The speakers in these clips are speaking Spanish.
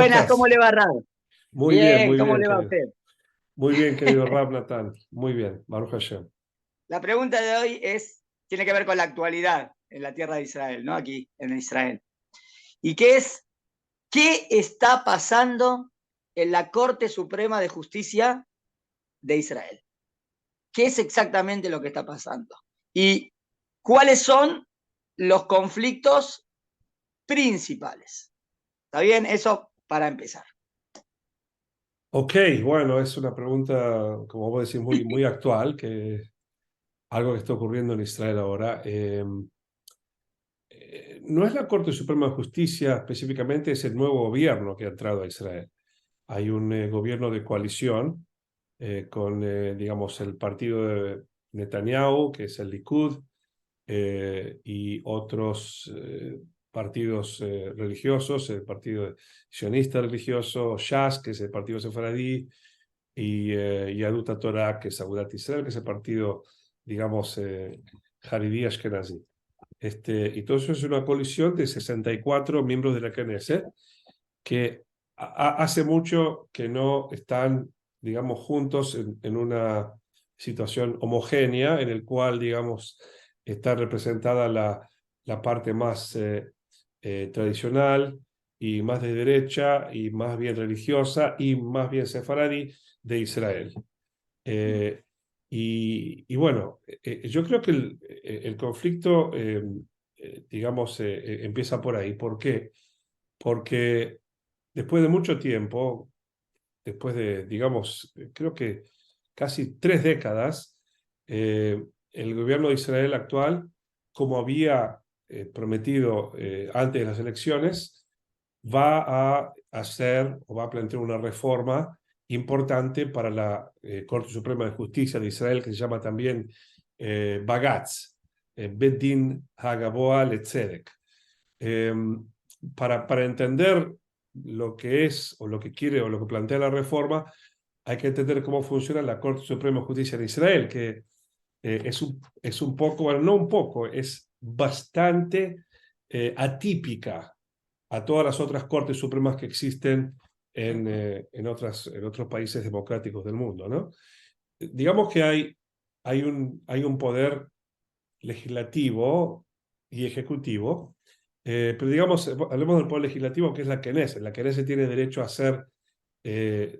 Buenas, ¿cómo estás? le va, Rab? Bien, Muy ¿cómo bien, le va a querido. usted? Muy bien, querido Rab Natan. Muy bien, Baruch Hashem. La pregunta de hoy tiene que ver con la actualidad en la tierra de Israel, ¿no? Aquí en Israel. ¿Y qué está pasando en la Corte Suprema de Justicia de Israel? ¿Qué es exactamente lo que está pasando? ¿Y cuáles son los conflictos principales? ¿Está bien? Eso para empezar. Ok, bueno, es una pregunta, como vos decís, muy actual, que algo que está ocurriendo en Israel ahora. No es la Corte Suprema de Justicia específicamente, es el nuevo gobierno que ha entrado a Israel. Hay un gobierno de coalición con, digamos, el partido de Netanyahu, que es el Likud, y otros partidos religiosos, el Partido Sionista Religioso, Shas, que es el Partido Sefaradí, y Yadut HaTorah, que es Agudat Israel, que es el partido, digamos, Haridí Ashkenazi. Y todo eso es una coalición de 64 miembros de la Knesset que hace mucho que no están, digamos, juntos en una situación homogénea en el cual, digamos, está representada la parte más tradicional y más de derecha y más bien religiosa y más bien sefaradí de Israel. Eh, y bueno, yo creo que el conflicto, digamos, empieza por ahí. ¿Por qué? Porque después de mucho tiempo, después de, digamos, creo que casi 3 décadas, el gobierno de Israel actual, como había prometido antes de las elecciones, va a hacer o va a plantear una reforma importante para la Corte Suprema de Justicia de Israel, que se llama también Bagatz, Bet Din Hagaboa Letzedek. Eh, para entender lo que es o lo que quiere o lo que plantea la reforma, hay que entender cómo funciona la Corte Suprema de Justicia de Israel, que es un poco, bueno, no un poco, es bastante atípica a todas las otras Cortes Supremas que existen en otros países democráticos del mundo, ¿no? Digamos que hay un poder legislativo y ejecutivo, pero digamos, hablemos del poder legislativo, que es la Knesset. La Knesset tiene derecho a hacer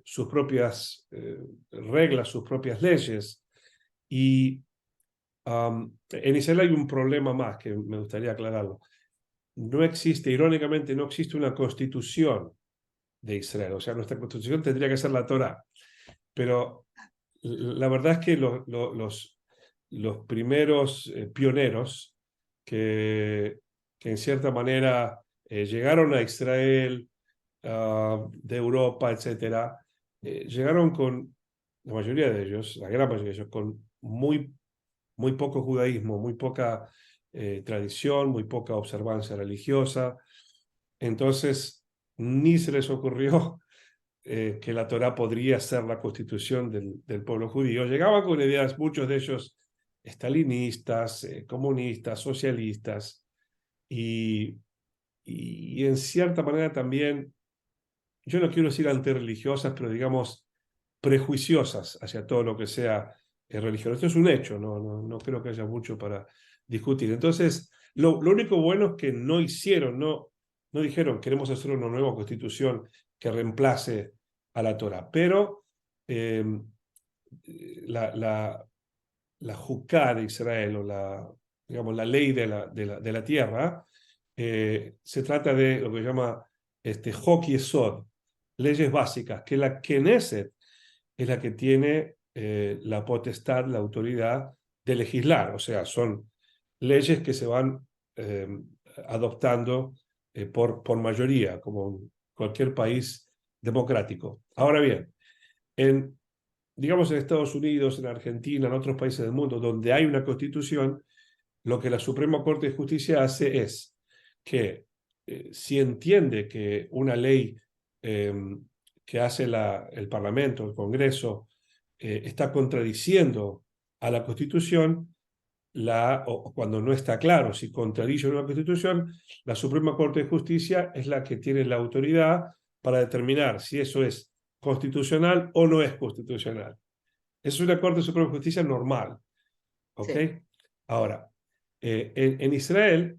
sus propias reglas, sus propias leyes. Y en Israel hay un problema más que me gustaría aclararlo. No existe, irónicamente, no existe una constitución de Israel. O sea, nuestra constitución tendría que ser la Torá. Pero la verdad es que los primeros pioneros que en cierta manera llegaron a Israel, de Europa, etcétera, llegaron con, la mayoría de ellos, la gran mayoría de ellos, con muy poco judaísmo, muy poca tradición, muy poca observancia religiosa. Entonces, ni se les ocurrió que la Torá podría ser la constitución del pueblo judío. Llegaban con ideas, muchos de ellos estalinistas, comunistas, socialistas, y, y en cierta manera también, yo no quiero decir antirreligiosas, pero digamos prejuiciosas hacia todo lo que sea religión. Esto es un hecho, no creo que haya mucho para discutir. Entonces, lo único bueno es que no hicieron, no dijeron queremos hacer una nueva constitución que reemplace a la Torah, pero eh, la, la, la Jucá de Israel o digamos, la ley de la tierra, se trata de lo que se llama Hok Yesod, leyes básicas, que la Knesset es la que tiene la potestad, la autoridad de legislar. O sea, son leyes que se van eh, adoptando por mayoría, como en cualquier país democrático. Ahora bien, en, digamos en Estados Unidos, en Argentina, en otros países del mundo, donde hay una constitución, lo que la Suprema Corte de Justicia hace es que si entiende que una ley eh, que hace el Parlamento, el Congreso, está contradiciendo a la Constitución, o cuando no está claro si contradice una Constitución, la Suprema Corte de Justicia es la que tiene la autoridad para determinar si eso es constitucional o no es constitucional. Es una Corte Suprema de Justicia normal, ¿ok? Sí. Ahora, en Israel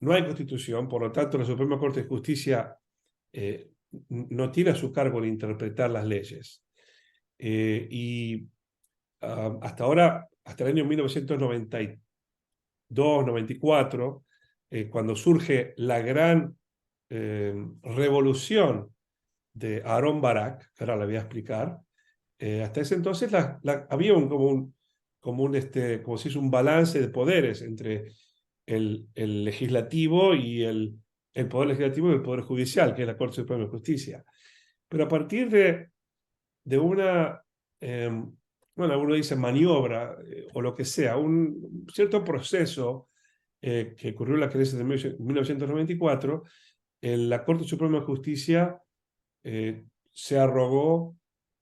no hay constitución, por lo tanto la Suprema Corte de Justicia no tiene a su cargo el interpretar las leyes. Y hasta ahora, hasta el año 1992, 94, cuando surge la gran revolución de Aharon Barak, que ahora la voy a explicar, hasta ese entonces había como si es un balance de poderes entre el legislativo y el poder legislativo y el poder judicial, que es la Corte Suprema de Justicia. Pero a partir de una, bueno, uno dice maniobra o lo que sea, un cierto proceso que ocurrió en la crisis de 1994, la Corte Suprema de Justicia se arrogó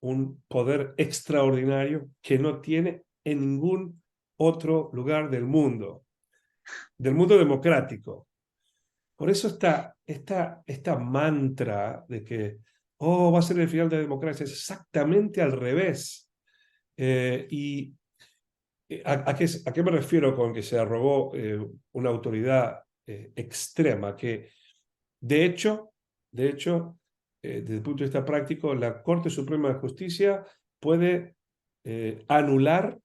un poder extraordinario que no tiene en ningún otro lugar del mundo democrático. Por eso esta mantra de que, oh, va a ser el final de la democracia, es exactamente al revés. ¿Y a qué me refiero con que se arrogó una autoridad extrema? Que de hecho, desde el punto de vista práctico, la Corte Suprema de Justicia puede anular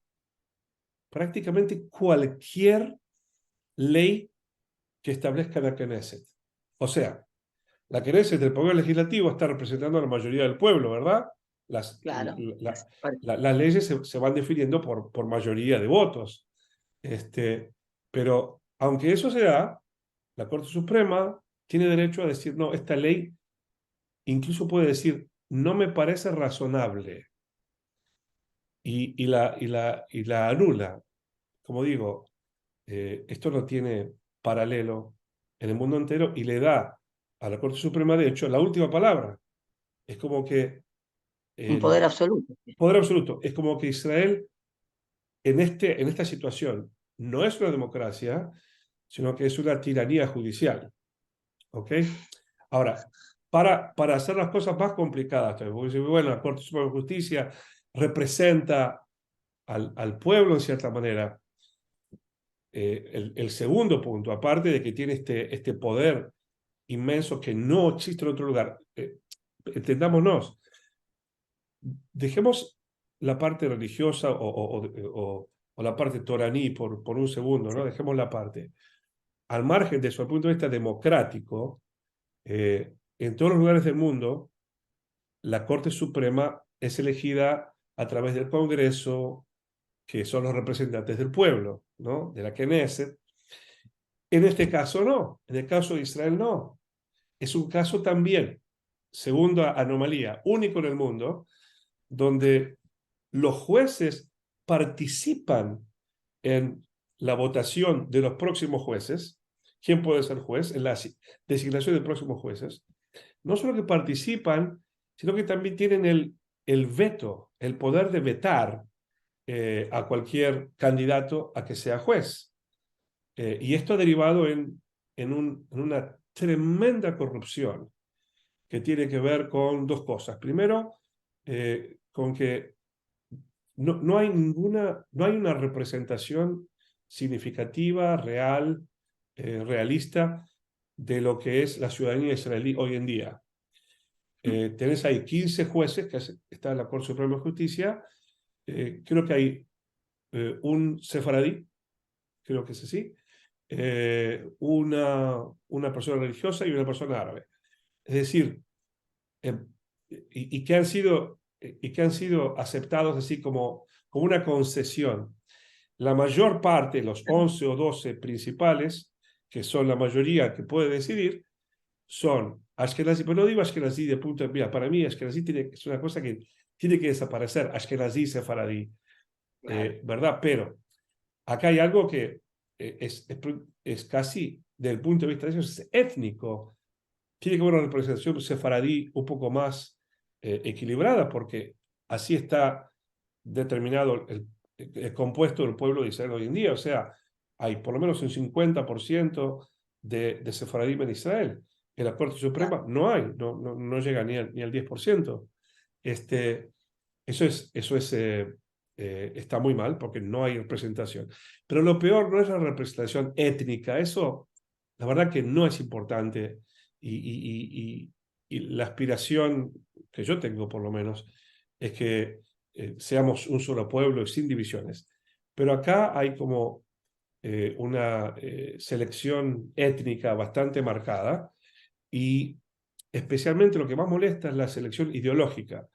prácticamente cualquier ley que establezca la Knesset. O sea, la Knesset, el poder legislativo, está representando a la mayoría del pueblo, ¿verdad? Las, Claro. las leyes se van definiendo por mayoría de votos. Pero aunque eso se da, la Corte Suprema tiene derecho a decir, no, esta ley incluso puede decir, no me parece razonable y la anula. Como digo, esto no tiene paralelo en el mundo entero y le da a la Corte Suprema, de hecho, la última palabra. Es como que Un poder el absoluto. poder absoluto, es como que Israel en esta situación no es una democracia, sino que es una tiranía judicial. ¿Ok? Ahora, para hacer las cosas más complicadas, porque bueno, la Corte Suprema de Justicia representa al pueblo en cierta manera. El segundo punto, aparte de que tiene este poder inmenso que no existe en otro lugar, entendámonos, dejemos la parte religiosa o la parte toraní por un segundo, ¿no? Sí. Dejemos la parte. Al margen de eso, al punto de vista democrático, en todos los lugares del mundo, la Corte Suprema es elegida a través del Congreso, que son los representantes del pueblo, ¿no? De la Knesset. En este caso no, en el caso de Israel no. Es un caso también, segunda anomalía, único en el mundo, donde los jueces participan en la votación de los próximos jueces. ¿Quién puede ser juez? En la designación de próximos jueces. No solo que participan, sino que también tienen el veto, el poder de vetar a cualquier candidato a que sea juez. Y esto ha derivado en una tremenda corrupción que tiene que ver con dos cosas. Primero, con que no hay no hay una representación significativa, real, realista de lo que es la ciudadanía israelí hoy en día. Tenés ahí 15 jueces que está en la Corte Suprema de Justicia. Creo que hay un sefaradí, creo que es así, una persona religiosa y una persona árabe. Es decir, eh, y que han sido aceptados así como una concesión. La mayor parte, los 11 o 12 principales, que son la mayoría que puede decidir, son Ashkenazi, pero no digo Ashkenazi de punto de vista, para mí Ashkenazi es una cosa que tiene que desaparecer, Ashkenazi, sefaradí, Claro. ¿verdad? Pero acá hay algo que es casi, desde el punto de vista de ellos, es étnico. Tiene que haber una representación sefaradí un poco más equilibrada, porque así está determinado el compuesto del pueblo de Israel hoy en día. O sea, hay por lo menos un 50% de sefaradí en Israel. En la Corte Suprema no hay, no llega ni al 10%. Está muy mal porque no hay representación. Pero lo peor no es la representación étnica, eso la verdad que no es importante y la aspiración que yo tengo por lo menos es que seamos un solo pueblo y sin divisiones. Pero acá hay como una selección étnica bastante marcada y especialmente lo que más molesta es la selección ideológica.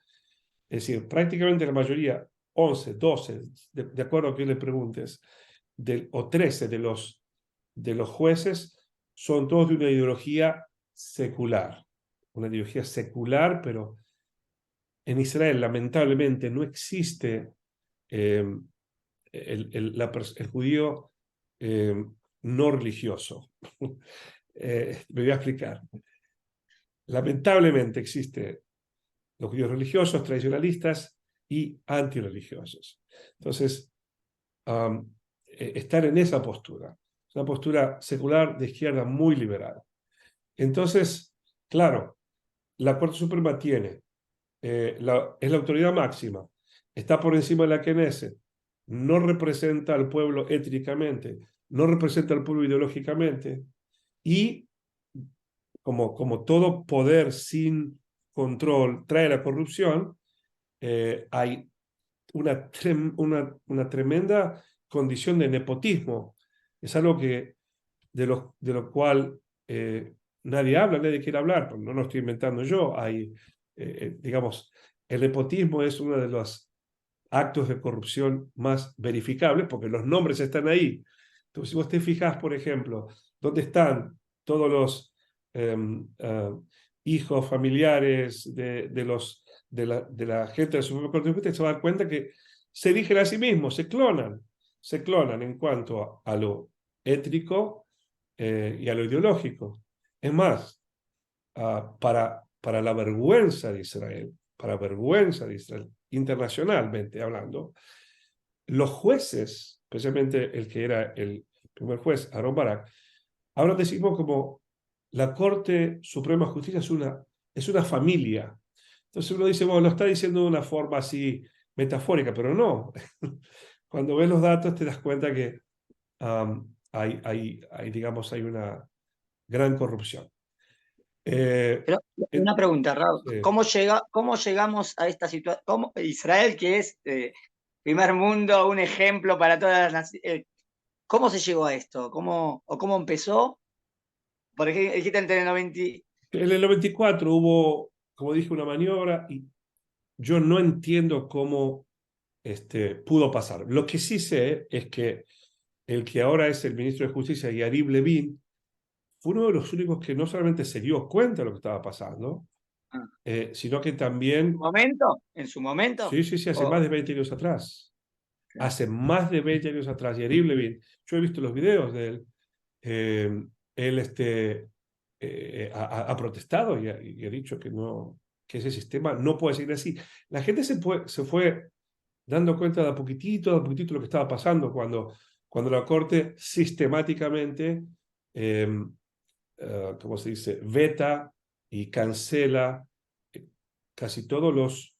Es decir, prácticamente la mayoría, 11, 12, de acuerdo a que le preguntes, o 13 de los jueces son todos de una ideología secular. Una ideología secular, pero en Israel lamentablemente no existe eh, el judío eh, no religioso. Me voy a explicar. Lamentablemente existe los judíos religiosos, tradicionalistas y antirreligiosos. Entonces, estar en esa postura, una postura secular de izquierda muy liberal. Entonces, claro, la Corte Suprema tiene, es la autoridad máxima, está por encima de la Knesset, no representa al pueblo étnicamente, no representa al pueblo ideológicamente, y como todo poder sin control trae la corrupción, hay una tremenda condición de nepotismo. Es algo de lo cual nadie habla, nadie quiere hablar, pues no lo estoy inventando yo. Digamos, el nepotismo es uno de los actos de corrupción más verificables porque los nombres están ahí. Entonces, si vos te fijas, por ejemplo, dónde están todos los hijos familiares de la gente del Supremo Corte de Justicia, se va a dar cuenta que se eligen a sí mismos, se clonan en cuanto a lo étnico y a lo ideológico. Es más, para la vergüenza de Israel, para vergüenza de Israel, internacionalmente hablando, los jueces, especialmente el que era el primer juez, Aaron Barak, ahora decimos como la Corte Suprema de Justicia es una familia. Entonces uno dice, bueno, lo está diciendo de una forma así metafórica, pero no. Cuando ves los datos te das cuenta que digamos, hay una gran corrupción. Pero una pregunta, Raúl, Sí. ¿cómo llegamos a esta situación? ¿Cómo Israel, que es primer mundo, un ejemplo para todas las naciones, cómo se llegó a esto? ¿Cómo empezó? Por ejemplo, dijiste entre el 90. En el 94 hubo, como dije, una maniobra y yo no entiendo cómo pudo pasar. Lo que sí sé es que el que ahora es el ministro de Justicia, Yariv Levin, fue uno de los únicos que no solamente se dio cuenta de lo que estaba pasando, sino que también, En su momento, sí, sí, sí, hace más de 20 años atrás, hace más de 20 años atrás, Yariv Levin, yo he visto los videos de él, él ha protestado y ha dicho que, no, que ese sistema no puede seguir así. La gente se fue dando cuenta de a poquitito lo que estaba pasando cuando la Corte sistemáticamente, ¿cómo se dice?, veta y cancela casi todos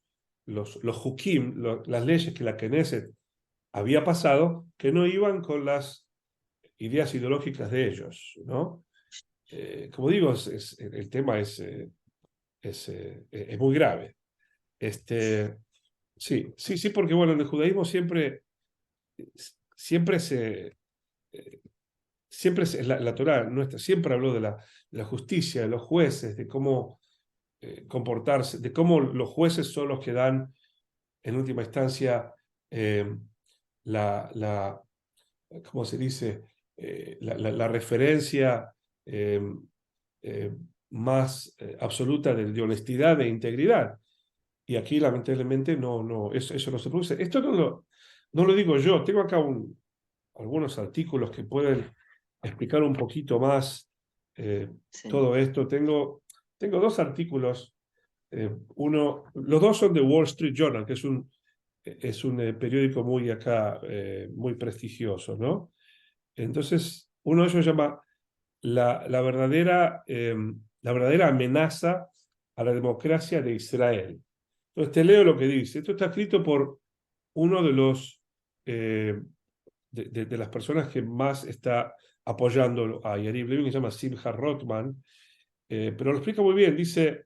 los hukim, las leyes que la Knesset había pasado, que no iban con las ideas ideológicas de ellos, ¿no? Como digo, el tema es muy grave. Sí, sí, sí, porque bueno, en el judaísmo siempre la Torá nuestra siempre habló de la justicia, de los jueces, de cómo comportarse, de cómo los jueces son los que dan, en última instancia, eh, la, la, ¿cómo se dice? La referencia eh, eh, más absoluta de honestidad e integridad. Y aquí, lamentablemente, eso no se produce. Esto no lo digo yo, tengo acá algunos artículos que pueden explicar un poquito más sí. todo esto. Tengo dos artículos. Los dos son de Wall Street Journal, que es un periódico muy acá, muy prestigioso, ¿no? Entonces, uno de ellos se llama la verdadera la verdadera amenaza a la democracia de Israel. Entonces te leo lo que dice. Esto está escrito por uno de los de las personas que más está apoyando a Yariv Levin, que se llama Simcha Rothman, pero lo explica muy bien. Dice,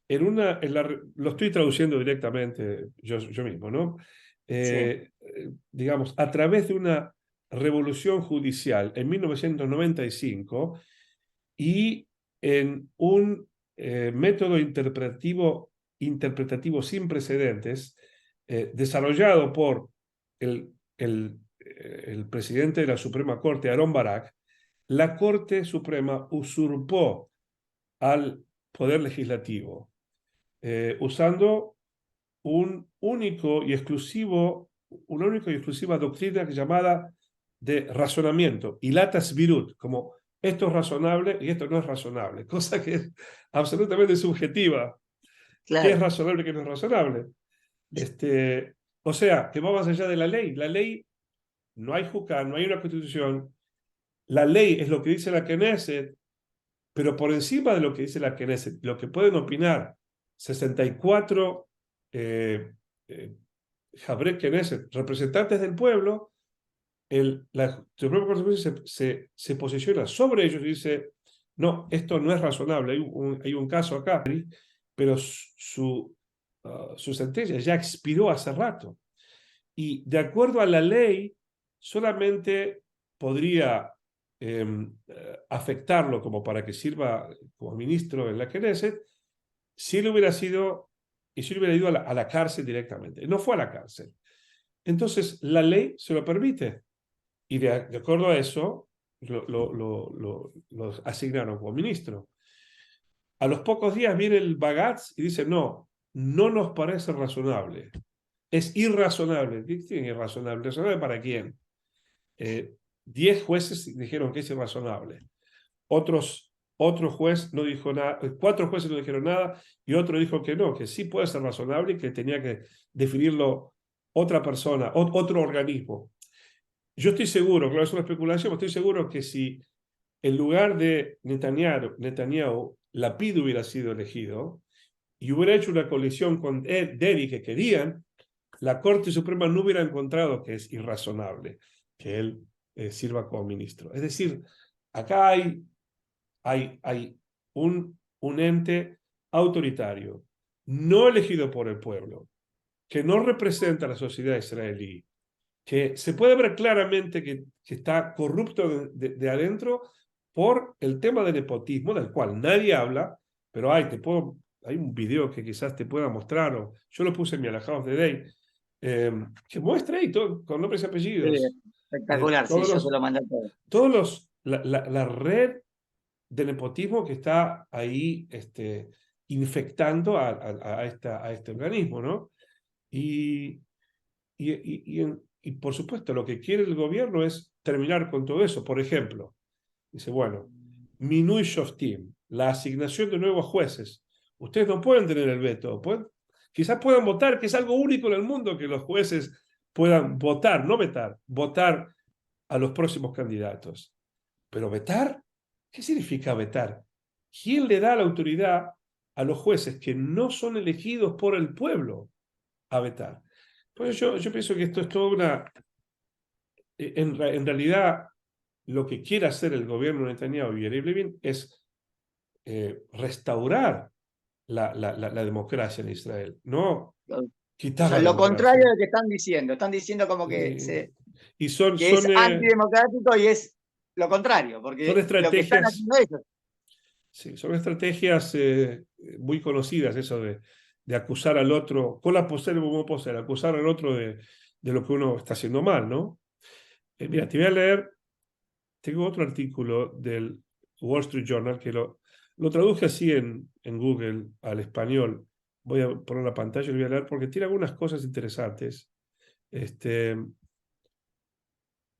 lo estoy traduciendo directamente yo mismo, ¿no? Sí, Digamos, a través de una revolución judicial en 1995 y en un método interpretativo sin precedentes, desarrollado por el presidente de la Suprema Corte, Aarón Barak, la Corte Suprema usurpó al Poder Legislativo, usando una única y exclusiva doctrina llamada de razonamiento, ilatas virut, como esto es razonable y esto no es razonable, cosa que es absolutamente subjetiva. ¿Qué es claro. razonable y qué no es razonable? O sea, que va más allá de la ley. La ley, no hay juzgar, no hay una constitución. La ley es lo que dice la Knesset, pero por encima de lo que dice la Knesset, lo que pueden opinar 64 eh, Jabré Knesset, representantes del pueblo, la Suprema Corte se posiciona sobre ellos y dice, no, esto no es razonable, hay un caso acá, pero su sentencia ya expiró hace rato. Y de acuerdo a la ley, solamente podría afectarlo como para que sirva como ministro en la Knesset si él hubiera sido y si él hubiera ido a la cárcel directamente. No fue a la cárcel. Entonces, la ley se lo permite. Y de acuerdo a eso, lo asignaron como ministro. A los pocos días viene el Bagatz y dice, no, no nos parece razonable. Es irrazonable. ¿Qué tiene irrazonable? ¿Razonable para quién? 10 jueces dijeron que es irrazonable. Otro juez no dijo nada, 4 jueces no dijeron nada y otro dijo que no, que sí puede ser razonable y que tenía que definirlo otra persona, otro organismo. Yo estoy seguro, claro, es una especulación, pero estoy seguro que si en lugar de Netanyahu, Lapid hubiera sido elegido y hubiera hecho una coalición con Deri que querían, la Corte Suprema no hubiera encontrado que es irrazonable que él sirva como ministro. Es decir, acá hay un ente autoritario, no elegido por el pueblo, que no representa a la sociedad israelí, que se puede ver claramente que está corrupto de adentro por el tema del nepotismo, del cual nadie habla, pero hay un video que quizás te pueda mostrar, o yo lo puse en mi Alajados de Day, que muestra ahí todo, con nombres y Sí, apellidos, espectacular, sí, todos yo se los, lo mandé todo. la red de nepotismo que está ahí infectando a este organismo, ¿no? Y, y por supuesto, lo que quiere el gobierno es terminar con todo eso. Por ejemplo, dice, bueno, Minui Shoftim, la asignación de nuevos jueces. Ustedes no pueden tener el veto. Quizás puedan votar, que es algo único en el mundo, que los jueces puedan votar, no vetar, votar a los próximos candidatos. Pero vetar, ¿qué significa vetar? ¿Quién le da la autoridad a los jueces que no son elegidos por el pueblo a vetar? Pues yo pienso que esto es toda una... En realidad, lo que quiere hacer el gobierno de Netanyahu y Yariv Levin es restaurar la democracia en Israel, no O quitar sea, la lo contrario democracia. de lo que están diciendo como Y, y son, que es son, antidemocrático y es lo contrario, son porque lo que están estrategias, haciendo ellos. sí, son estrategias muy conocidas, eso de acusar al otro, con la poser como poser, acusar al otro de lo que uno está haciendo mal, ¿no? Mira, te voy a leer. Tengo otro artículo del Wall Street Journal que lo traduje así en Google al español. Voy a poner la pantalla y lo voy a leer porque tiene algunas cosas interesantes. Este,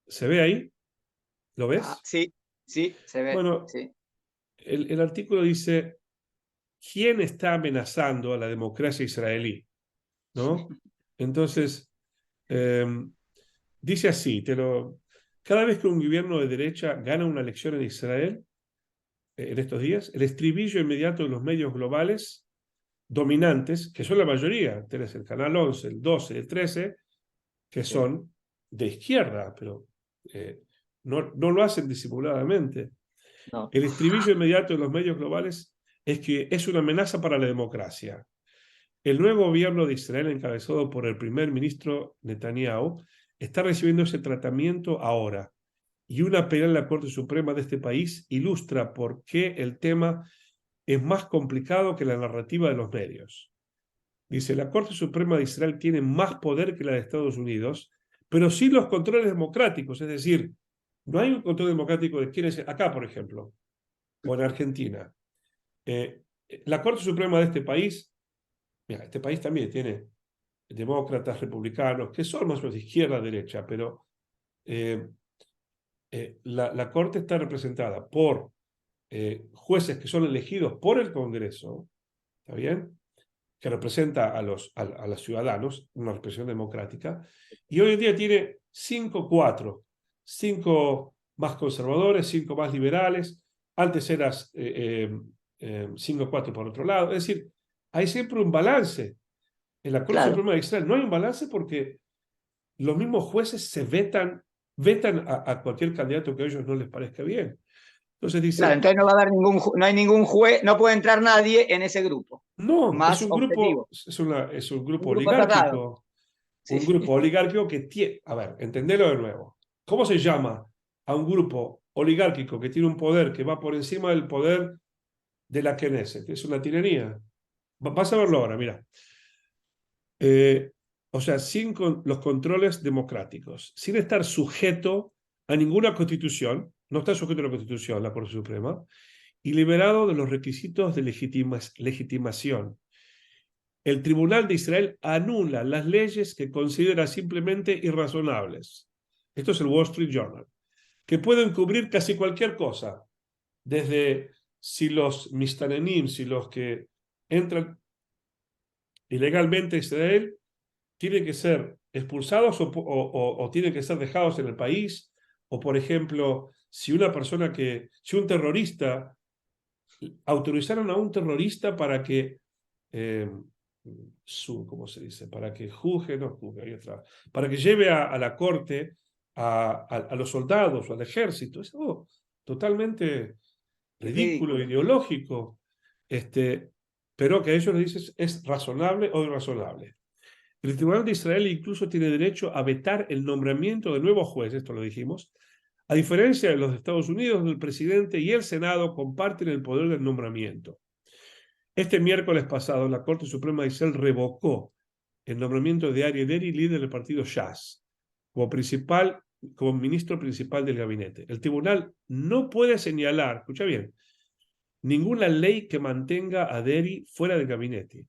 ¿Se ve ahí? ¿Lo Ah, ves? sí, sí, se ve, Bueno, sí. el artículo dice, ¿quién está amenazando a la democracia israelí? ¿No? Entonces, eh, dice así, cada vez que un gobierno de derecha gana una elección en Israel, en estos días, el estribillo inmediato de los medios globales dominantes, que son la mayoría, tenés el Canal 11, el 12, el 13, que Sí. son de izquierda, pero no lo hacen disimuladamente. No. El estribillo inmediato de los medios globales es que es una amenaza para la democracia. El nuevo gobierno de Israel, encabezado por el primer ministro Netanyahu, está recibiendo ese tratamiento ahora. Y una pelea en la Corte Suprema de este país ilustra por qué el tema es más complicado que la narrativa de los medios. Dice, la Corte Suprema de Israel tiene más poder que la de Estados Unidos, pero sí los controles democráticos, es decir, no hay un control democrático de quiénes, acá por ejemplo, o en Argentina. La Corte Suprema de este país, mira, este país también tiene demócratas, republicanos, que son más o menos de izquierda a derecha, pero la Corte está representada por jueces que son elegidos por el Congreso, ¿está bien? Que representa a los ciudadanos, una representación democrática, y hoy en día tiene 5-4, 5 más conservadores, 5 más liberales, antes eras 5-4 por otro lado, es decir, hay siempre un balance. En la Corte Claro. Suprema de Israel no hay un balance porque los mismos jueces se vetan a cualquier candidato que a ellos no les parezca bien. Entonces Claro, dice, entonces no va a haber no hay ningún juez, no puede entrar nadie en ese grupo, no, es más un grupo, objetivo. es un grupo Un grupo cerrado. oligárquico, Sí. un grupo oligárquico que tiene, a ver, entendelo de nuevo. ¿Cómo se llama a un grupo oligárquico que tiene un poder que va por encima del poder de la Knesset? Es una tiranía. Vas a verlo ahora, mira. O sea, sin los controles democráticos, sin estar sujeto a ninguna constitución, no está sujeto a la constitución, la Corte Suprema, y liberado de los requisitos de legitimación. El Tribunal de Israel anula las leyes que considera simplemente irrazonables. Esto es el Wall Street Journal, que pueden cubrir casi cualquier cosa, desde si los mistanenim, si los que entran ilegalmente a Israel, tienen que ser expulsados o tienen que ser dejados en el país, o por ejemplo, si un terrorista, autorizaron a un terrorista para que eh, ¿cómo se dice? Para que juzgue, no juzgue, hay otra, para que lleve a la corte a los soldados o al ejército. Es algo totalmente ridículo, Ridículo. ideológico, pero que a ellos les dicen es razonable o irrazonable. El Tribunal de Israel incluso tiene derecho a vetar el nombramiento de nuevos jueces, esto lo dijimos, a diferencia de los de Estados Unidos, donde el presidente y el Senado comparten el poder del nombramiento. Este miércoles pasado, la Corte Suprema de Israel revocó el nombramiento de Aryeh Deri, líder del partido Shas, como ministro principal del gabinete. El tribunal no puede señalar, escucha bien, ninguna ley que mantenga a Deri fuera del gabinete,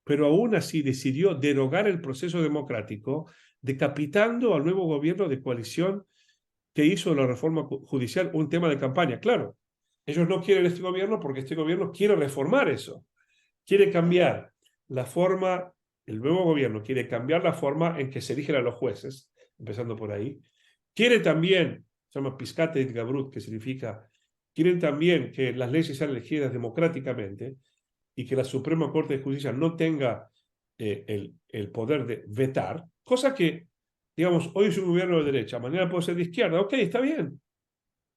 pero aún así decidió derogar el proceso democrático, decapitando al nuevo gobierno de coalición que hizo la reforma judicial un tema de campaña. Claro, ellos no quieren este gobierno porque este gobierno quiere reformar eso. Quiere cambiar la forma, el nuevo gobierno quiere cambiar la forma en que se eligen a los jueces, empezando por ahí. Quiere también, se llama Piscate et Gabrut, que significa, quieren también que las leyes sean elegidas democráticamente y que la Suprema Corte de Justicia no tenga el poder de vetar, cosa que, digamos, hoy es un gobierno de derecha, mañana puede ser de izquierda, ok, está bien.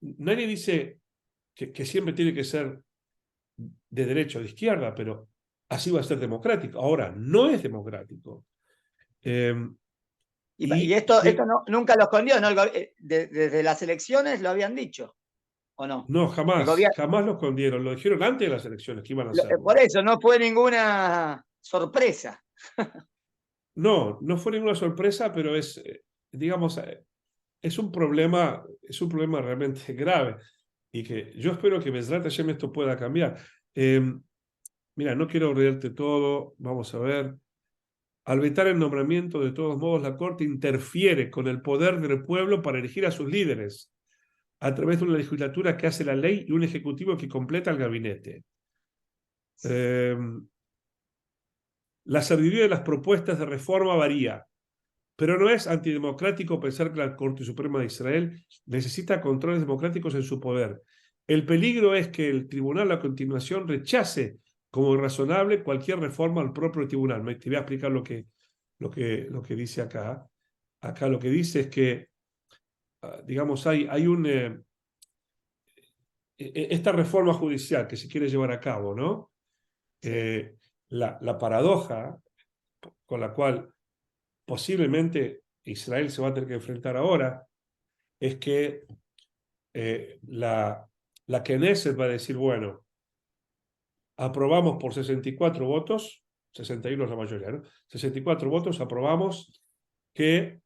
Nadie dice que siempre tiene que ser de derecha o de izquierda, pero así va a ser democrático. Ahora, no es democrático. Y Y esto nunca lo escondió, ¿no? Desde las elecciones lo habían dicho, ¿o no? no, El jamás, gobierno, jamás lo escondieron. Lo dijeron antes de las elecciones que iban a por hacerlo. eso no fue ninguna sorpresa. No, no fue ninguna sorpresa, pero digamos, es un problema realmente grave y que yo espero que Besrat Hashem esto pueda cambiar. Mira, no quiero aburrirte todo, vamos a ver. Al vetar el nombramiento, de todos modos, la Corte interfiere con el poder del pueblo para elegir a sus líderes, a través de una legislatura que hace la ley y un ejecutivo que completa el gabinete. La sabiduría de las propuestas de reforma varía, pero no es antidemocrático pensar que la Corte Suprema de Israel necesita controles democráticos en su poder. El peligro es que el tribunal a continuación rechace como razonable cualquier reforma al propio tribunal. Te voy a explicar lo que dice acá. Acá lo que dice es que, digamos, hay esta reforma judicial que se quiere llevar a cabo, ¿no? Sí, La paradoja con la cual posiblemente Israel se va a tener que enfrentar ahora es que la Knesset va a decir, bueno, aprobamos por 64 votos, 61 es la mayoría, ¿no? 64 votos, aprobamos que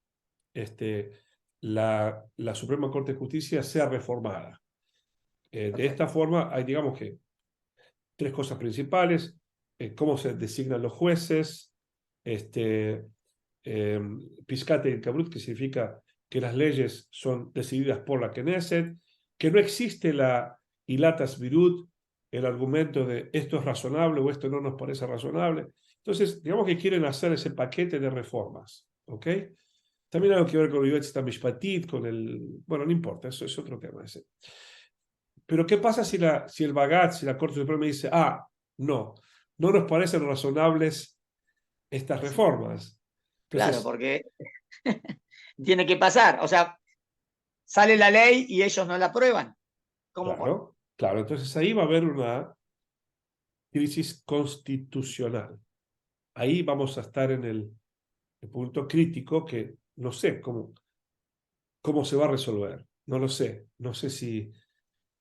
la Suprema Corte de Justicia sea reformada. De esta perfecto. forma, hay, digamos que, tres cosas principales: cómo se designan los jueces, este, Piscate y Cabrut, que significa que las leyes son decididas por la Knesset, que no existe la ilatas virut, el argumento de esto es razonable o esto no nos parece razonable. Entonces, digamos que quieren hacer ese paquete de reformas, ¿ok? También algo que ver con el Yitzhak Mishpatit, con el... Bueno, no importa, eso es otro tema ese. Pero ¿qué pasa si el Bagat, si la Corte Suprema dice, no, no nos parecen razonables estas Sí, reformas? claro, Entonces, porque tiene que pasar. O sea, sale la ley y ellos no la aprueban. ¿Cómo? claro, claro, entonces ahí va a haber una crisis constitucional. Ahí vamos a estar en el punto crítico que no sé cómo se va a resolver. No lo sé. No sé si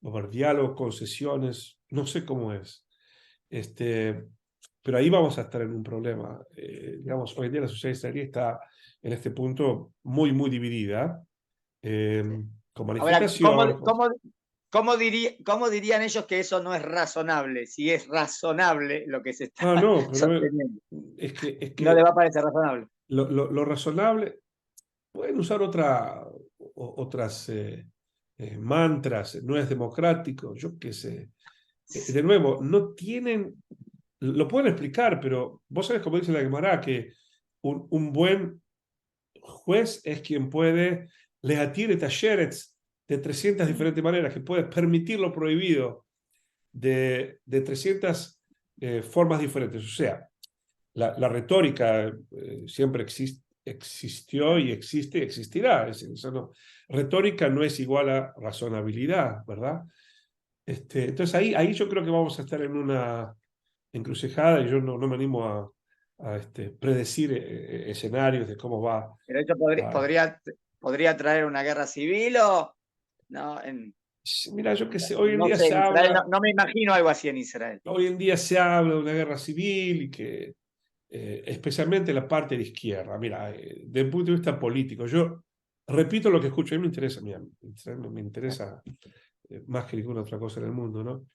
va a haber diálogo, concesiones, no sé cómo es. Este, pero ahí vamos a estar en un problema. Digamos, hoy en día la sociedad israelí está en este punto muy, muy dividida, eh, Sí. con Ahora, manifestación. ¿cómo dirían ellos que eso no es razonable? Si es razonable lo que se está No, pero sosteniendo. es No le va que a parecer razonable. lo razonable, pueden usar otras mantras, no es democrático, yo qué sé. De nuevo, no tienen, lo pueden explicar, pero vos sabés, como dice la Gemara, que un buen juez es quien puede leatir et asheretz de 300 diferentes maneras, que puede permitir lo prohibido de 300 formas diferentes. O sea, la retórica siempre existió y existe y existirá. Es decir, retórica no es igual a razonabilidad, ¿verdad? Entonces ahí yo creo que vamos a estar en una encrucijada y yo no me animo a predecir escenarios de cómo va Pero eso a... podría traer una guerra civil o no. Mira, yo qué sé, hoy en No día sé, se en Israel habla, no me imagino algo así en Israel. hoy en día se habla de una guerra civil y que especialmente la parte de izquierda. Mira, desde el punto de vista político, yo repito lo que escucho, a mí me interesa, mira, me interesa más que ninguna otra cosa en el mundo, ¿no?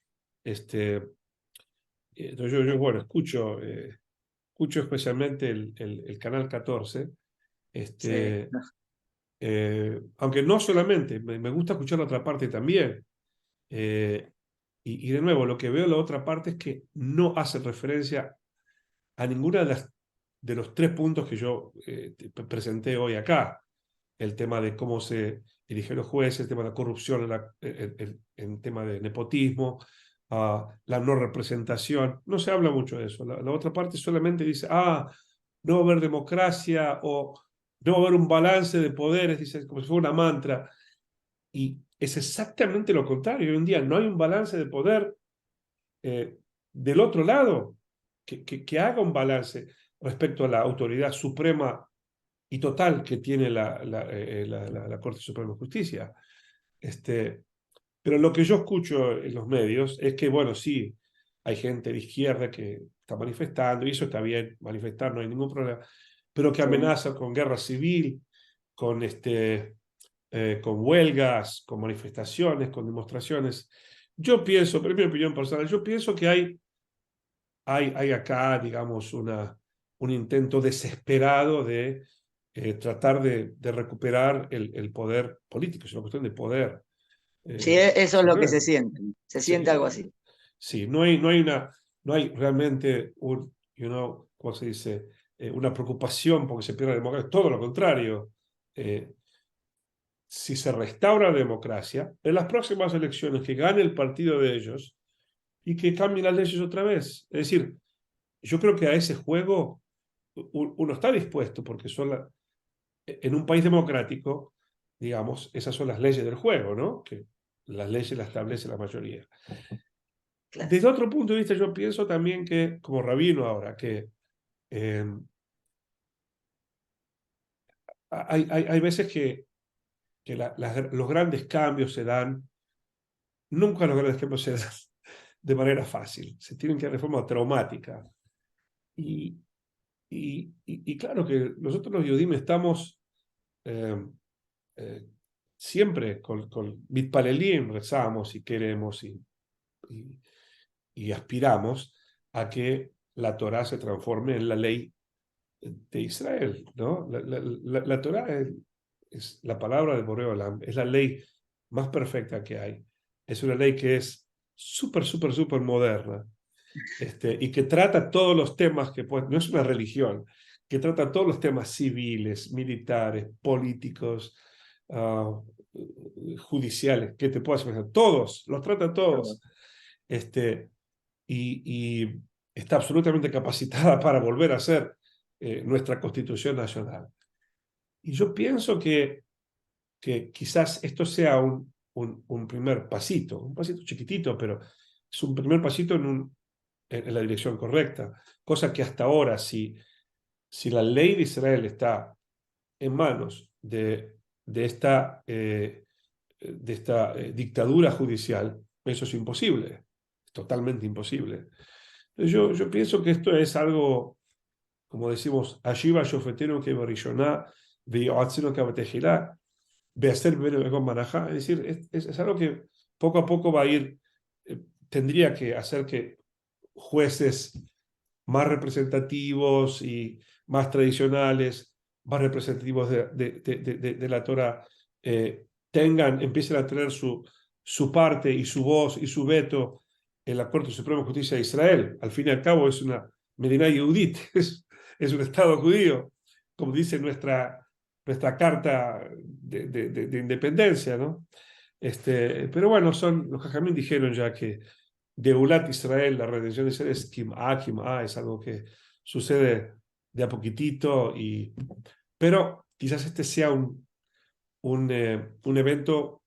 Entonces bueno, escucho especialmente el Canal 14, Sí, este, aunque no solamente, me gusta escuchar la otra parte también. eh, y de nuevo, lo que veo en la otra parte es que no hace referencia a ninguna de los tres puntos que yo presenté hoy acá. El tema de cómo se eligen los jueces, el tema de la corrupción, el tema de nepotismo, la no representación. No se habla mucho de eso. La otra parte solamente dice, no va a haber democracia o no va a haber un balance de poderes, dice, como si fuera una mantra. Y es exactamente lo contrario. Hoy en día no hay un balance de poder eh, del otro lado que haga un balance respecto a la autoridad suprema y total que tiene la Corte Suprema de Justicia. Este, pero lo que yo escucho en los medios es que, bueno, sí, hay gente de izquierda que está manifestando, y eso está bien, manifestar, no hay ningún problema, pero que sí. amenaza con guerra civil, con, con huelgas, con manifestaciones, con demostraciones. Yo pienso, pero es mi opinión personal, yo pienso que hay acá, digamos, un intento desesperado de tratar de recuperar el poder político, es una cuestión de poder. Sí, eso es lo que se Simplemente. siente. Se siente Sí, algo así. sí, no hay realmente ¿cómo se dice? Una preocupación porque se pierda la democracia, todo lo contrario. Eh, si se restaura la democracia, en las próximas elecciones que gane el partido de ellos y que cambien las leyes otra vez. Es decir, yo creo que a ese juego uno está dispuesto, porque en un país democrático, digamos, esas son las leyes del juego, ¿no? Que las leyes las establece la mayoría. Claro. Desde otro punto de vista, yo pienso también que, como rabino ahora, que eh, hay veces que los grandes cambios se dan, nunca los grandes cambios se dan de manera fácil, se tienen que dar de forma traumática. Y, y claro que nosotros los Yudim estamos eh, eh, siempre con Mitpalelim, rezamos y queremos y, y aspiramos a que la Torá se transforme en la ley de Israel, ¿no? La Torá es la palabra de Boreo Olam, es la ley más perfecta que hay. Es una ley que es súper, súper, súper moderna, y que trata todos los temas no es una religión, que trata todos los temas civiles, militares, políticos, uh, judiciales, que te puedas imaginar, todos, los trata todos. Este, y está absolutamente capacitada para volver a ser nuestra Constitución Nacional. Y yo pienso que quizás esto sea un primer pasito, un pasito chiquitito, pero es un primer pasito en la dirección correcta, cosa que hasta ahora, si la ley de Israel está en manos de esta dictadura judicial, eso es imposible, es totalmente imposible. Entonces yo pienso que esto es algo, como decimos, Ashiva Shofetenu que Barishoná, Veyoatzeno que Batejilá, Beaster con Manajá, es decir, es algo que poco a poco va a ir, tendría que hacer que jueces más representativos y más tradicionales, más representativos de la Torah, empiecen a tener su parte y su voz y su veto en la Corte Suprema de Justicia de Israel. Al fin y al cabo es una Medina Yehudit, es un Estado judío, como dice nuestra carta de independencia, ¿no? Pero bueno, los Jajamín dijeron ya que Geulat Israel, la redención de Israel es Kim-A, es algo que sucede de a poquitito, pero quizás este sea un evento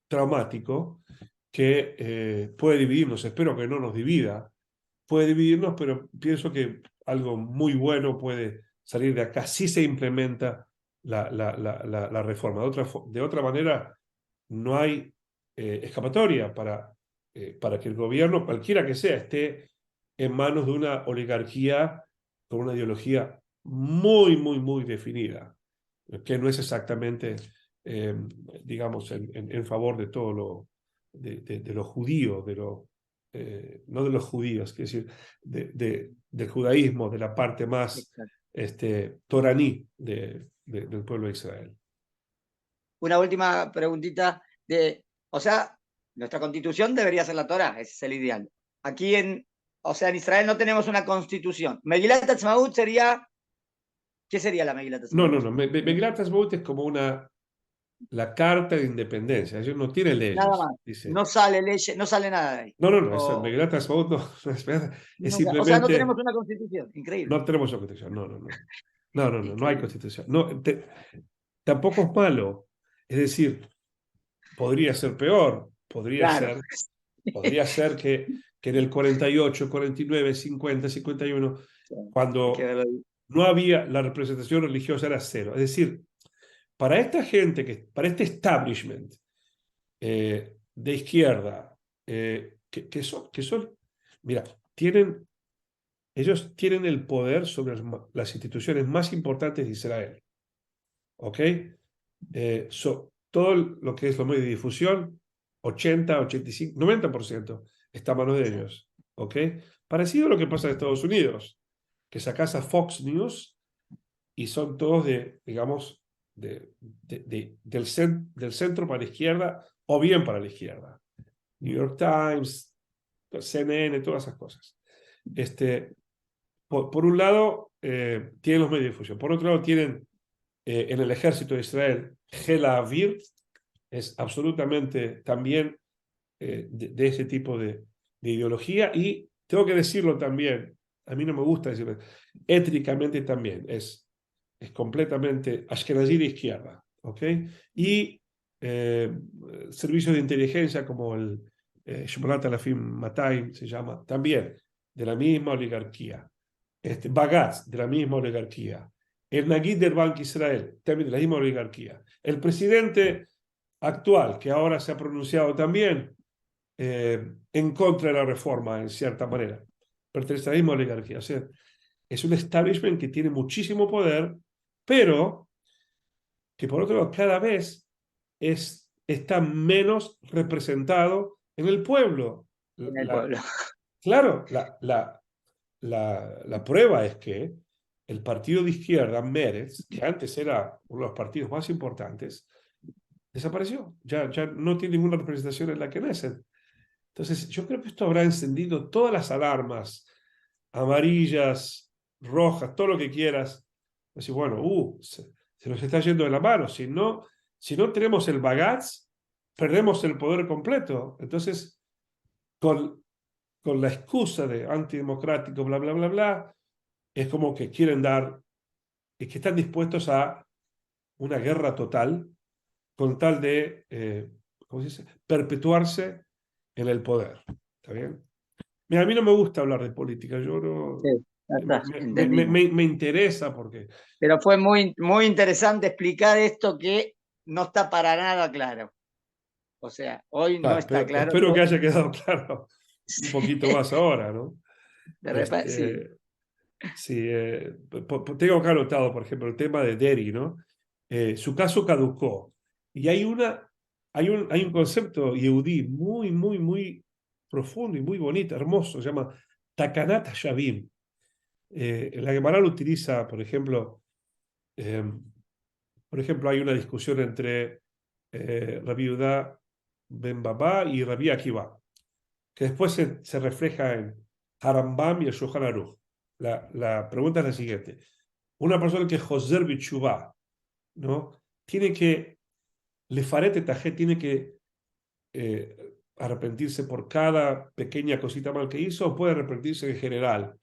traumático que puede dividirnos, espero que no nos divida, puede dividirnos, pero pienso que algo muy bueno puede salir de acá si se implementa la reforma. De otra manera, no hay escapatoria para que el gobierno, cualquiera que sea, esté en manos de una oligarquía con una ideología muy, muy, muy definida, que no es exactamente, eh, digamos, en favor de todo de lo judío, no de los judíos, quiero decir, del judaísmo, de la parte más Exacto. toraní del pueblo de Israel. Una última preguntita o sea, nuestra constitución debería ser la Torá, ese es el ideal. Aquí o sea, en Israel no tenemos una constitución. Megilat Hatzmaut ¿qué sería la Megilat No, no, Hatzmaut? no. Megillat Asmaut es como la carta de independencia. Ellos no tienen Nada leyes, más. dice. No sale ley, no sale nada de ahí. No, no, no. O, Megillat Asmaut no, es o sea, no simplemente. tenemos una constitución. Increíble. No tenemos una constitución. No, no, no. No, no, no. No hay Increíble. constitución. No, tampoco es malo. Es decir, podría ser peor. Podría Claro. ser, podría ser que en el 48, 49, 50, 51, Hay que cuando verlo ahí. no había la representación religiosa, era cero. Es decir, para esta gente, para este establishment de izquierda, que son, mira, ellos tienen el poder sobre las instituciones más importantes de Israel, ¿ok? Todo lo que es los medios de difusión, 80, 85, 90% está a mano de Sí. ellos, ¿ok? Parecido a lo que pasa en Estados Unidos, que sacas a Fox News y son todos digamos, del centro para la izquierda o bien para la izquierda. New York Times, CNN, todas esas cosas. Por un lado, tienen los medios de difusión. Por otro lado, tienen en el ejército de Israel Gel Avir, es absolutamente también de ese tipo de ideología, y tengo que decirlo también, a mí no me gusta decirlo, étnicamente también es completamente ashkenazí de izquierda, ¿ok? Y eh, servicios de inteligencia como el Shmolat Alafim Matay se llama, también de la misma oligarquía. Bagatz, de la misma oligarquía. El Nagid del Banco Israel, también de la misma oligarquía. El presidente actual, que ahora se ha pronunciado también en contra de la reforma, en cierta manera, pertenece a la misma oligarquía. O sea, es un establishment que tiene muchísimo poder, pero que por otro lado cada vez está menos representado en el pueblo. en el pueblo. Claro, la prueba es que el partido de izquierda, Meretz, que antes era uno de los partidos más importantes, desapareció. Ya no tiene ninguna representación en la Knesset. Entonces, yo creo que esto habrá encendido todas las alarmas amarillas, rojas, todo lo que quieras. Así, bueno, se nos está yendo de la mano. Si no tenemos el bagaz, perdemos el poder completo. Entonces, con, con la excusa de antidemocrático, bla, bla, bla, bla, es como que quieren dar, y que están dispuestos a una guerra total con tal de, ¿cómo se dice?, perpetuarse en el poder. ¿Está bien? Mira, a mí no me gusta hablar de política, yo no, Sí, ya me, está, me, me, entendimos. me interesa porque... Pero fue muy, muy interesante explicar esto que no está para nada claro. O sea, hoy no está claro Espero que todo. haya quedado claro un poquito más ahora, ¿no? Sí, Sí, tengo acá anotado, por ejemplo, el tema de Derry, ¿no? Su caso caducó. Y hay un concepto yehudí muy, muy, muy profundo y muy bonito, hermoso, se llama Takanat Shavim. La Gemara lo utiliza, eh, por ejemplo, hay una discusión entre Rabbi Yehuda ben Baba y Rabbi Akiva, que después se refleja en Harambam y el Shulchan Aruch. La pregunta es la siguiente. Una persona que Joser Bichubá, ¿no? Tiene que, Lefarete Tajé, tiene que arrepentirse por cada pequeña cosita mal que hizo, o puede arrepentirse en general.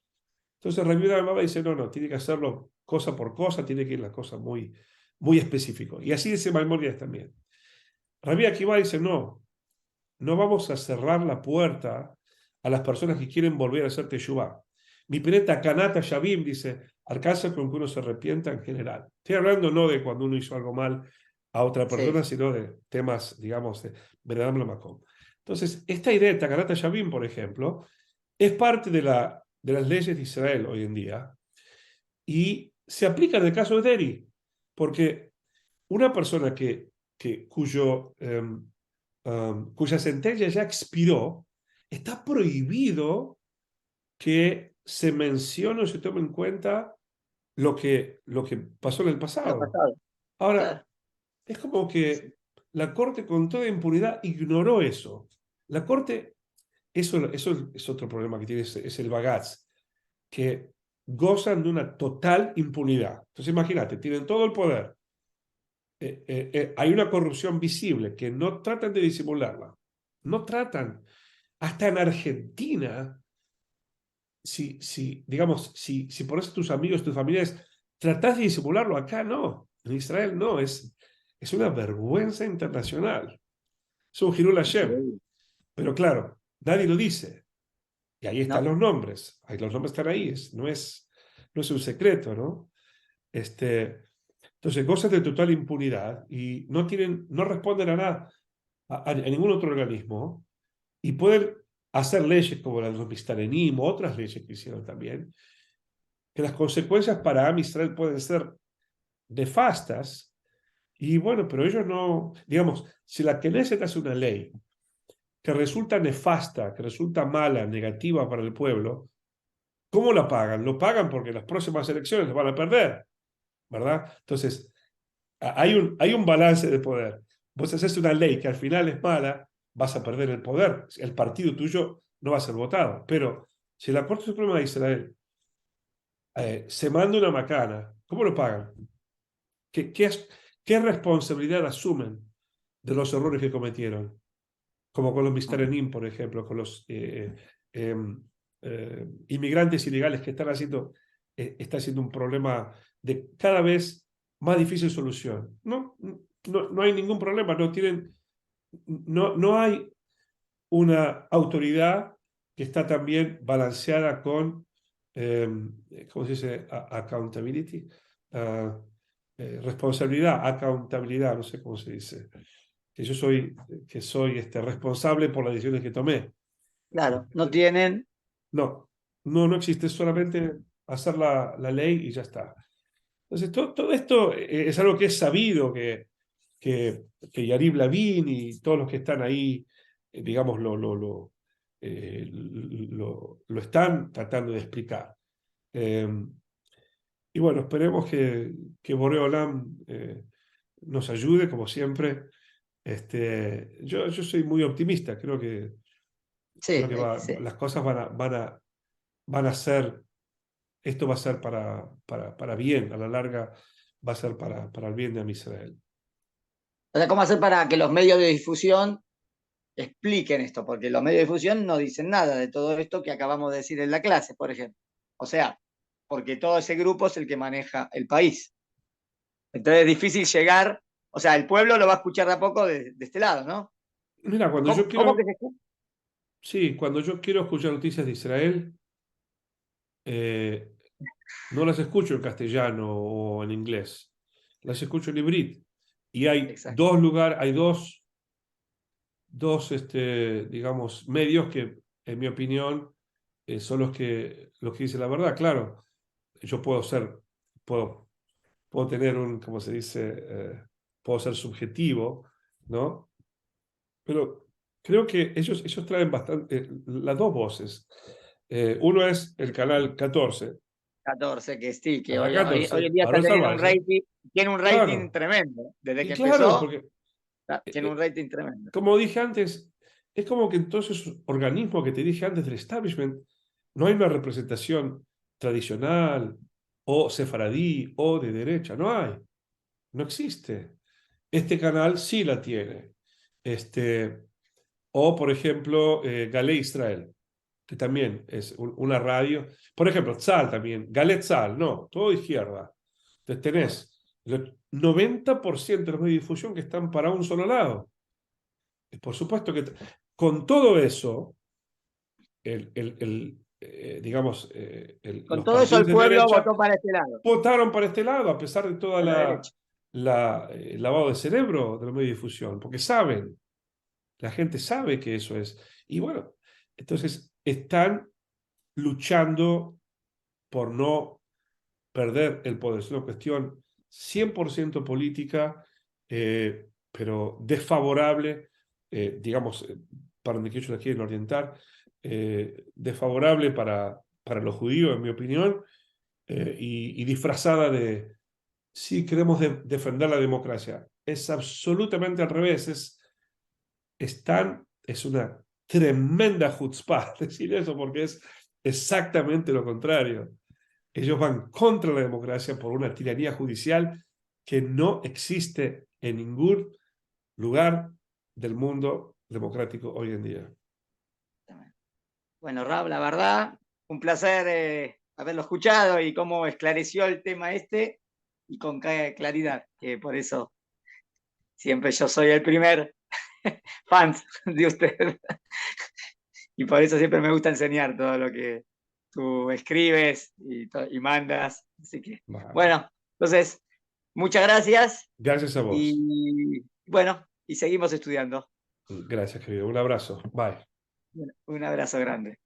Entonces Rabbi Yehuda ben Baba dice, no, tiene que hacerlo cosa por cosa, tiene que ir la cosa muy, muy específico. Y así dice Maimónides también. Rabbi Akiva dice, no vamos a cerrar la puerta a las personas que quieren volver a hacer Teshuvah. Mi peneta Kanata Shavim dice, alcanza con que uno se arrepienta en general. Estoy hablando no de cuando uno hizo algo mal a otra sí, persona, sino de temas, digamos, de Benadam Lamakom. Entonces, esta idea de Takanata Shavim, por ejemplo, es parte de las leyes de Israel hoy en día y se aplica en el caso de Deri, porque una persona cuya sentencia ya expiró, está prohibido que se mencione o se tome en cuenta lo que pasó en el lo pasado. pasado. Ahora, Claro. es como que la Corte con toda impunidad ignoró eso. La Corte, eso es otro problema que tiene, es el bagaz, que gozan de una total impunidad. Entonces imagínate, tienen todo el poder, hay una corrupción visible que no tratan de disimularla. No tratan. Hasta en Argentina, digamos, si pones a tus amigos, tus familiares, tratás de disimularlo. Acá no. En Israel no. Es una vergüenza internacional. Es un Hirul Hashem. Increíble. Pero claro, nadie lo dice. Y ahí están No, los nombres. Ahí los nombres están ahí. No es un secreto, ¿no? Entonces gozan de total impunidad y no responden a nada, a ningún otro organismo, y pueden hacer leyes como la de los Mistarenim o otras leyes que hicieron también, que las consecuencias para Am Israel pueden ser nefastas, y bueno, pero ellos no, digamos, si la Knesset hace una ley que resulta nefasta, que resulta mala, negativa para el pueblo, ¿cómo la pagan? Lo pagan porque las próximas elecciones las van a perder, ¿verdad? Entonces, hay un balance de poder. Vos haces una ley que al final es mala, vas a perder el poder. El partido tuyo no va a ser votado. Pero si la Corte Suprema de Israel se manda una macana, ¿cómo lo pagan? ¿Qué responsabilidad asumen de los errores que cometieron, como con los Mistarenim, por ejemplo, con los inmigrantes ilegales que está siendo un problema de cada vez más difícil solución. No hay ningún problema, no hay una autoridad que está también balanceada con, ¿cómo se dice? Accountability. Responsabilidad, accountabilidad, no sé cómo se dice. Que yo soy responsable por las decisiones que tomé. Claro, no tienen. No existe, es solamente hacer la ley y ya está. Entonces, todo esto es algo que es sabido, que Yariv Lavín y todos los que están ahí, digamos, lo están tratando de explicar. Y bueno, esperemos que Boreo Olam nos ayude, como siempre. Yo soy muy optimista, creo Sí, que sí. las cosas van a ser, esto va a ser para bien, a la larga va a ser para el bien de Israel. O sea, ¿cómo hacer para que los medios de difusión expliquen esto? Porque los medios de difusión no dicen nada de todo esto que acabamos de decir en la clase, por ejemplo. O sea, porque todo ese grupo es el que maneja el país. Entonces es difícil llegar, o sea, el pueblo lo va a escuchar de a poco de este lado, ¿no? Mira, ¿Cómo que se escucha? sí, cuando yo quiero escuchar noticias de Israel, eh, no las escucho en castellano o en inglés, las escucho en hibrid. Y hay Exacto. dos lugares, hay dos digamos, medios que, en mi opinión, son los que dicen la verdad. Claro, yo puedo, puedo tener como se dice, puedo ser subjetivo, ¿no? Pero creo que ellos traen bastante, las dos voces. Uno es el canal 14, 14, que sí, que canal hoy 14, en día está Aaron teniendo Salvaiser, tiene un rating claro. tremendo. Desde Y que claro, empezó, porque, eh, tiene un eh, rating tremendo. como dije antes, es como que en todos esos organismos que te dije antes del establishment, no hay una representación tradicional o sefaradí o de derecha, no hay, no existe. Este canal sí la tiene. O, por ejemplo, Galé Israel, que también es una radio. Por ejemplo, Tzal también, Galet Tzal, no, todo izquierda. Entonces tenés el 90% de los medios de difusión que están para un solo lado. Y por supuesto que con todo eso, digamos, Con los todo eso partidos el de pueblo derecha votó para este lado, votaron para este lado, a pesar de toda a la derecha. el lavado de cerebro de los medios de difusión, porque saben, la gente sabe que eso es. Y bueno, entonces están luchando por no perder el poder. Es una cuestión 100% política, pero desfavorable, digamos, para donde ellos la quieren orientar, desfavorable para los judíos, en mi opinión, y disfrazada de, sí, queremos defender la democracia. Es absolutamente al revés, es una tremenda chutzpah decir eso, porque es exactamente lo contrario. Ellos van contra la democracia por una tiranía judicial que no existe en ningún lugar del mundo democrático hoy en día. Bueno, Rab, la verdad, un placer haberlo escuchado y cómo esclareció el tema este y con claridad, que por eso siempre yo soy el primer fan de usted y por eso siempre me gusta enseñar todo lo que tú escribes y mandas. Así que, Vale. bueno, entonces, muchas gracias Gracias a vos. y bueno, y seguimos estudiando. Gracias, querido. Un abrazo. Bye. Un abrazo grande.